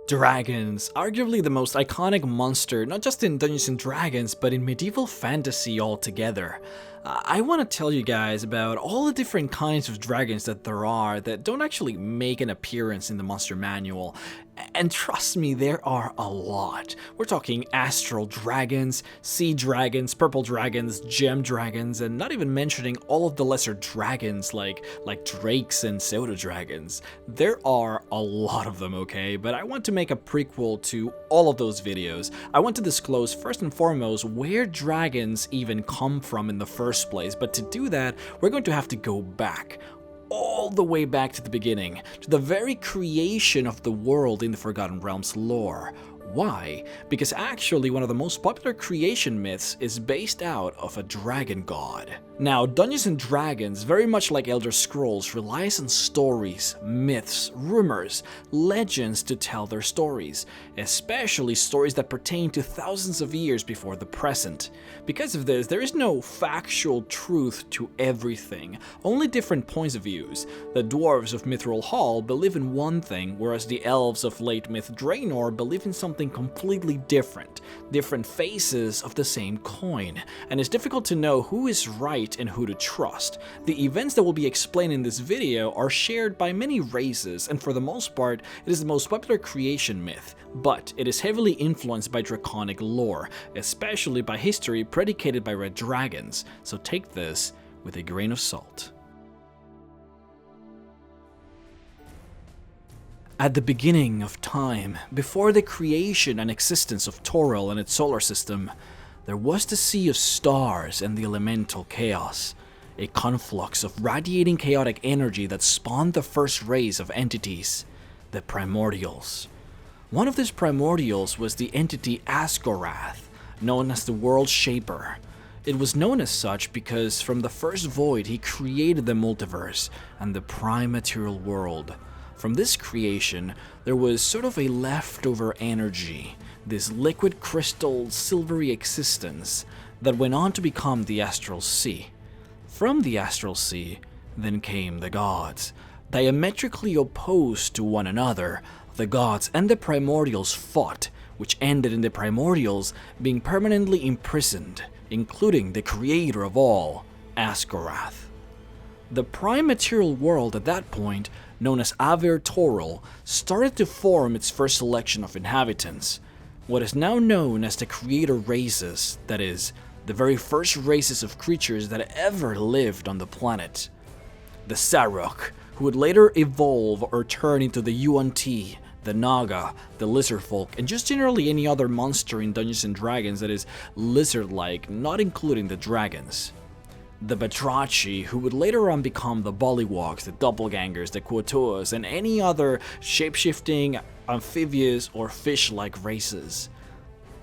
Dragons, arguably the most iconic monster, not just in Dungeons & Dragons, but in medieval fantasy altogether. I want to tell you guys about all the different kinds of dragons that there are that don't actually make an appearance in the monster manual. And trust me, there are a lot. We're talking astral dragons, sea dragons, purple dragons, gem dragons, and not even mentioning all of the lesser dragons like drakes and pseudo dragons. There are a lot of them, okay? But I want to make a prequel to all of those videos. I want to disclose first and foremost where dragons even come from in the first place, but to do that, we're going to have to go back. All the way back to the beginning, to the very creation of the world in the Forgotten Realms lore. Why? Because actually one of the most popular creation myths is based out of a dragon god. Now, Dungeons & Dragons, very much like Elder Scrolls, relies on stories, myths, rumors, legends to tell their stories, especially stories that pertain to thousands of years before the present. Because of this, there is no factual truth to everything, only different points of views. The dwarves of Mithril Hall believe in one thing, whereas the elves of late myth Draenor believe in something completely different faces of the same coin, and it's difficult to know who is right and who to trust. The events that will be explained in this video are shared by many races, and for the most part, it is the most popular creation myth, but it is heavily influenced by draconic lore, especially by history predicated by red dragons, so take this with a grain of salt. At the beginning of time, before the creation and existence of Toril and its solar system, there was the sea of stars and the elemental chaos, a conflux of radiating chaotic energy that spawned the first race of entities, the primordials. One of these primordials was the entity Asgorath, known as the World Shaper. It was known as such because from the first void he created the multiverse and the prime material world. From this creation, there was sort of a leftover energy, this liquid crystal silvery existence that went on to become the Astral Sea. From the Astral Sea, then came the gods. Diametrically opposed to one another, the gods and the primordials fought, which ended in the primordials being permanently imprisoned, including the creator of all, Asgorath. The prime material world at that point, known as Aver Toril, started to form its first selection of inhabitants, what is now known as the creator races, that is, the very first races of creatures that ever lived on the planet. The Sarok, who would later evolve or turn into the Yuan-Ti, the Naga, the Lizard Folk, and just generally any other monster in Dungeons & Dragons that is lizard-like, not including the dragons. The Batrachi, who would later on become the Bullywugs, the Doppelgangers, the Quatuas, and any other shape-shifting, amphibious, or fish-like races.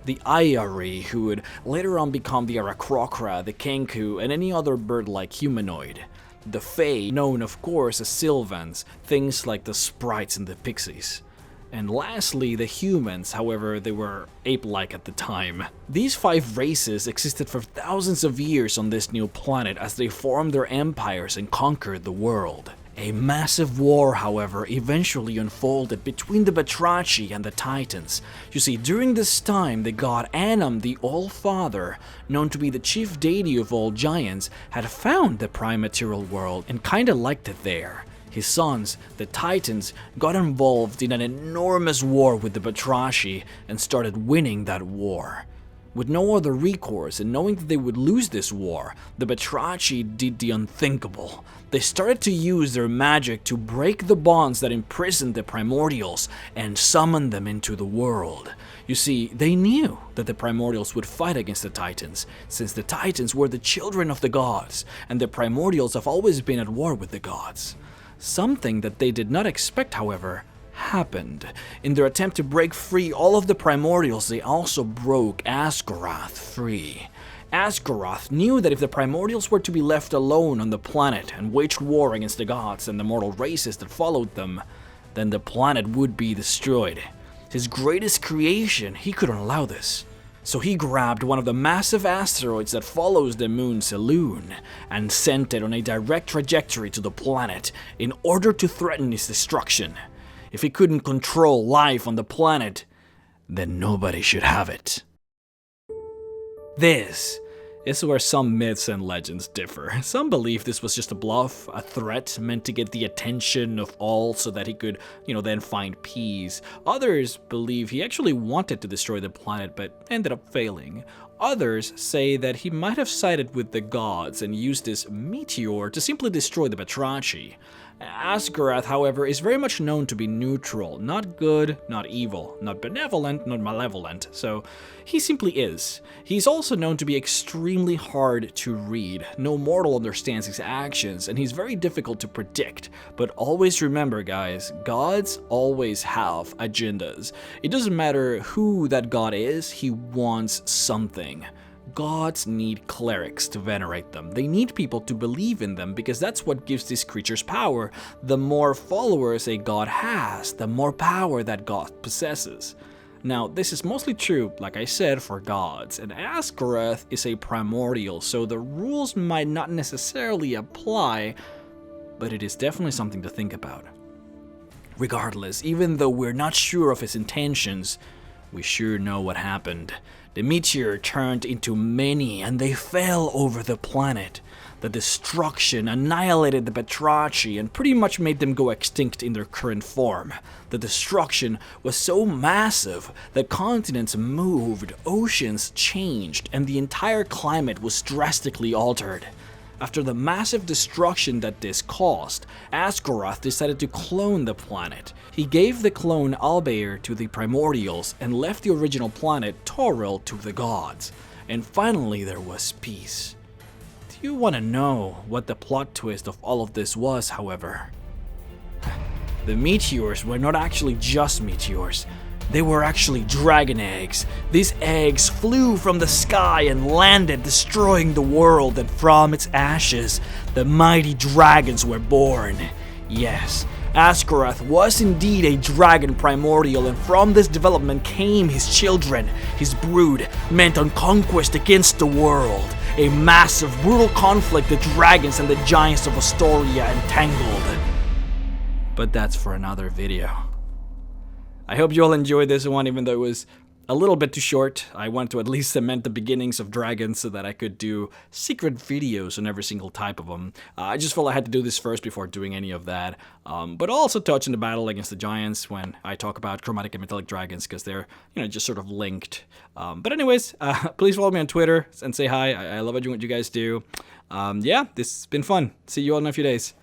The Ayari, who would later on become the Aarakocra, the Kenku, and any other bird-like humanoid. The Fae, known of course as Sylvans, things like the sprites and the pixies. And lastly, the humans, however, they were ape-like at the time. These 5 races existed for thousands of years on this new planet as they formed their empires and conquered the world. A massive war, however, eventually unfolded between the Batrachi and the Titans. You see, during this time, the god Anam, the All-Father, known to be the chief deity of all giants, had found the prime material world and kinda liked it there. His sons, the Titans, got involved in an enormous war with the Batrachi and started winning that war. With no other recourse and knowing that they would lose this war, the Batrachi did the unthinkable. They started to use their magic to break the bonds that imprisoned the primordials and summon them into the world. You see, they knew that the primordials would fight against the Titans, since the Titans were the children of the gods, and the primordials have always been at war with the gods. Something that they did not expect, however, happened. In their attempt to break free all of the primordials, they also broke Asgorath free. Asgorath knew that if the primordials were to be left alone on the planet and waged war against the gods and the mortal races that followed them, then the planet would be destroyed. His greatest creation, he couldn't allow this. So he grabbed one of the massive asteroids that follows the moon Selûne and sent it on a direct trajectory to the planet in order to threaten its destruction. If he couldn't control life on the planet, then nobody should have it. This is where some myths and legends differ. Some believe this was just a bluff, a threat meant to get the attention of all so that he could, then find peace. Others believe he actually wanted to destroy the planet but ended up failing. Others say that he might have sided with the gods and used this meteor to simply destroy the Batrachi. Asgarath, however, is very much known to be neutral, not good, not evil, not benevolent, not malevolent, so he simply is. He's also known to be extremely hard to read. No mortal understands his actions, and he's very difficult to predict. But always remember, guys, gods always have agendas. It doesn't matter who that god is, he wants something. Gods need clerics to venerate them. They need people to believe in them because that's what gives these creatures power. The more followers a god has, the more power that god possesses. Now, this is mostly true, like I said, for gods, and Asgarath is a primordial, so the rules might not necessarily apply, but it is definitely something to think about. Regardless, even though we're not sure of his intentions, we sure know what happened. The meteor turned into many, and they fell over the planet. The destruction annihilated the Batrachi and pretty much made them go extinct in their current form. The destruction was so massive that continents moved, oceans changed, and the entire climate was drastically altered. After the massive destruction that this caused, Asgarath decided to clone the planet. He gave the clone Albeir to the Primordials and left the original planet Toril to the gods. And finally there was peace. Do you want to know what the plot twist of all of this was, however? The meteors were not actually just meteors. They were actually dragon eggs. These eggs flew from the sky and landed, destroying the world, and from its ashes, the mighty dragons were born. Yes, Asgarath was indeed a dragon primordial, and from this development came his children, his brood, meant on conquest against the world. A massive, brutal conflict the dragons and the giants of Astoria entangled. But that's for another video. I hope you all enjoyed this one, even though it was a little bit too short. I wanted to at least cement the beginnings of dragons so that I could do secret videos on every single type of them. I just felt I had to do this first before doing any of that. But I'll also touch on the battle against the giants when I talk about chromatic and metallic dragons, because they're, just sort of linked. But anyways, please follow me on Twitter and say hi. I love doing what you guys do. Yeah, this has been fun. See you all in a few days.